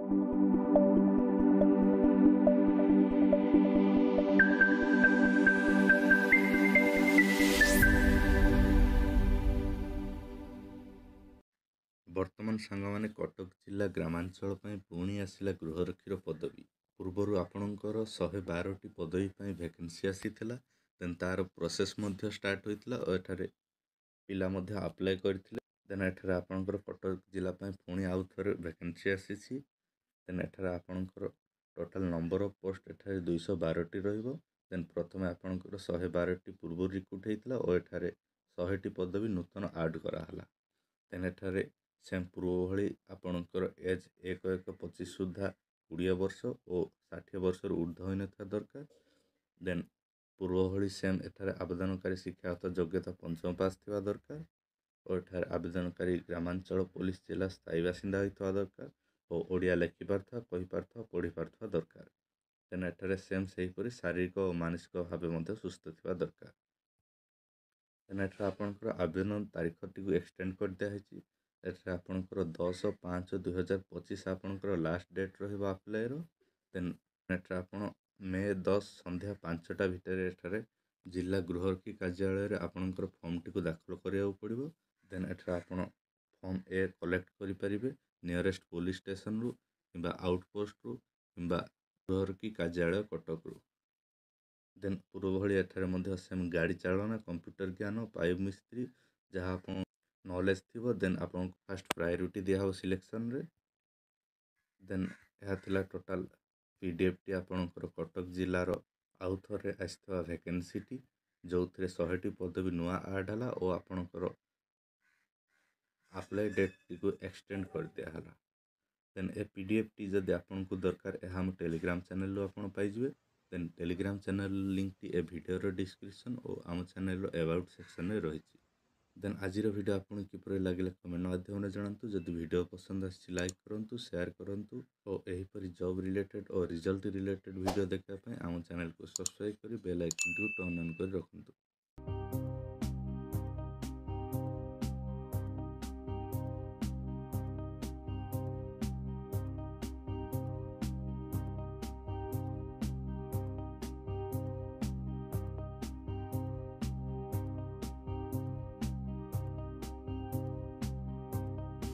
ବର୍ତ୍ତମାନ ସାଙ୍ଗମାନେ କଟକ ଜିଲ୍ଲା ଗ୍ରାମାଞ୍ଚଳ ପାଇଁ ପୁଣି ଆସିଲା ଗୃହରକ୍ଷୀର ପଦବୀ। ପୂର୍ବରୁ ଆପଣଙ୍କର 112ଟି ପଦବୀ ପାଇଁ ଭ୍ୟାକେନ୍ସି ଆସିଥିଲା। ଦେନ୍ ତାର ପ୍ରୋସେସ୍ ମଧ୍ୟ ଷ୍ଟାର୍ଟ ହୋଇଥିଲା ଓ ଏଠାରେ ପିଲା ମଧ୍ୟ ଆପ୍ଲାଏ କରିଥିଲେ। ଦେନ୍ ଏଠାରେ ଆପଣଙ୍କର କଟକ ଜିଲ୍ଲା ପାଇଁ ପୁଣି ଆଉ ଥରେ ଭ୍ୟାକେନ୍ସି ଆସିଛି। ଦେନ୍ ଏଠାରେ ଆପଣଙ୍କର ଟୋଟାଲ୍ ନମ୍ବର ଅଫ୍ ପୋଷ୍ଟ ଏଠାରେ 212ଟି ରହିବ। ଦେନ୍ ପ୍ରଥମେ ଆପଣଙ୍କର 112ଟି ପୂର୍ବରୁ ରିକ୍ରୁଟ୍ ହେଇଥିଲା ଓ ଏଠାରେ 100ଟି ପଦବୀ ନୂତନ ଆଡ଼୍ କରାହେଲା। ଦେନ୍ ଏଠାରେ ସେମ୍ ପୂର୍ବ ଭଳି ଆପଣଙ୍କର ଏଜ୍ 1-1-25 ସୁଦ୍ଧା 20 ବର୍ଷ ଓ 60 ବର୍ଷରୁ ଉର୍ଦ୍ଧ୍ୱ ହୋଇନଥିବା ଦରକାର। ଦେନ୍ ପୂର୍ବ ଭଳି ସେମ୍ ଏଠାରେ ଆବେଦନକାରୀ ଶିକ୍ଷାଗତ ଯୋଗ୍ୟତା 5ମ ପାସ୍ ଥିବା ଦରକାର ଓ ଏଠାରେ ଆବେଦନକାରୀ ଗ୍ରାମାଞ୍ଚଳ ପୋଲିସ ଜିଲ୍ଲା ସ୍ଥାୟୀ ବାସିନ୍ଦା ହୋଇଥିବା ଦରକାର ଓ ଓଡ଼ିଆ ଲେଖିପାରୁଥିବା, କହିପାରୁଥିବା, ପଢ଼ିପାରୁଥିବା ଦରକାର। ଦେନ୍ ଏଠାରେ ସେମ୍ ସେହିପରି ଶାରୀରିକ ଓ ମାନସିକ ଭାବେ ମଧ୍ୟ ସୁସ୍ଥ ଥିବା ଦରକାର। ଦେନ୍ ଏଠାରେ ଆପଣଙ୍କର ଆବେଦନ ତାରିଖଟିକୁ ଏକ୍ସଟେଣ୍ଡ କରିଦିଆହେଇଛି। ଏଠାରେ ଆପଣଙ୍କର 10/5/2025 ଆପଣଙ୍କର ଲାଷ୍ଟ ଡେଟ୍ ରହିବ ଆପ୍ଲାଏର। ଦେନ୍ ଏଠାରେ ଆପଣ ମେ 10 ସନ୍ଧ୍ୟା 5ଟା ଭିତରେ ଏଠାରେ ଜିଲ୍ଲା ଗୃହରକ୍ଷୀ କାର୍ଯ୍ୟାଳୟରେ ଆପଣଙ୍କର ଫର୍ମଟିକୁ ଦାଖଲ କରିବାକୁ ପଡ଼ିବ। ଦେନ୍ ଏଠାରେ ଆପଣ ଫର୍ମ ଏ କଲେକ୍ଟ କରିପାରିବେ ନିୟରେଷ୍ଟ ପୋଲିସ ଷ୍ଟେସନରୁ କିମ୍ବା ଆଉଟପୋଷ୍ଟରୁ କିମ୍ବା ଗୃହରକ୍ଷୀ କାର୍ଯ୍ୟାଳୟ କଟକରୁ। ଦେନ୍ ପୂର୍ବ ଭଳି ଏଠାରେ ମଧ୍ୟ ସେମ୍ ଗାଡ଼ି ଚାଳନା, କମ୍ପ୍ୟୁଟର ଜ୍ଞାନ, ପାଇପ୍ ମିସ୍ତ୍ରୀ ଯାହା ଆପଣ ନଲେଜ୍ ଥିବ ଦେନ୍ ଆପଣଙ୍କୁ ଫାଷ୍ଟ ପ୍ରାୟୋରିଟି ଦିଆହେବ ସିଲେକ୍ସନରେ। ଦେନ୍ ଏହା ଥିଲା ଟୋଟାଲ୍ PDFଟି ଆପଣଙ୍କର କଟକ ଜିଲ୍ଲାର ଆଉ ଥରେ ଆସିଥିବା ଭ୍ୟାକେନ୍ସିଟି, ଯେଉଁଥିରେ 100ଟି ପଦବୀ ନୂଆ ଆଡ଼୍ ହେଲା ଓ ଆପଣଙ୍କର ଆପ୍ଲାଏ ଡେଟ୍ଟିକୁ ଏକ୍ସଟେଣ୍ଡ କରିଦିଆହେଲା। ଦେନ୍ ଏ PDFଟି ଯଦି ଆପଣଙ୍କୁ ଦରକାର ଏହା ଆମ ଟେଲିଗ୍ରାମ ଚ୍ୟାନେଲରୁ ଆପଣ ପାଇଯିବେ। ଦେନ୍ ଟେଲିଗ୍ରାମ ଚ୍ୟାନେଲ ଲିଙ୍କଟି ଏ ଭିଡ଼ିଓର ଡିସ୍କ୍ରିପସନ୍ ଓ ଆମ ଚ୍ୟାନେଲର ଏବାଉଟ୍ ସେକ୍ସନରେ ରହିଛି। ଦେନ୍ ଆଜିର ଭିଡ଼ିଓ ଆପଣଙ୍କୁ କିପରି ଲାଗିଲା କମେଣ୍ଟ ମାଧ୍ୟମରେ ଜଣାନ୍ତୁ। ଯଦି ଭିଡ଼ିଓ ପସନ୍ଦ ଆସିଛି ଲାଇକ୍ କରନ୍ତୁ, ସେୟାର କରନ୍ତୁ ଓ ଏହିପରି ଜବ୍ ରିଲେଟେଡ୍ ଓ ରିଜଲ୍ଟ ରିଲେଟେଡ୍ ଭିଡ଼ିଓ ଦେଖିବା ପାଇଁ ଆମ ଚ୍ୟାନେଲକୁ ସବସ୍କ୍ରାଇବ୍ କରି ବେଲ୍ ଆଇକନଟିକୁ ଟର୍ନ୍ ଅନ୍ କରି ରଖନ୍ତୁ।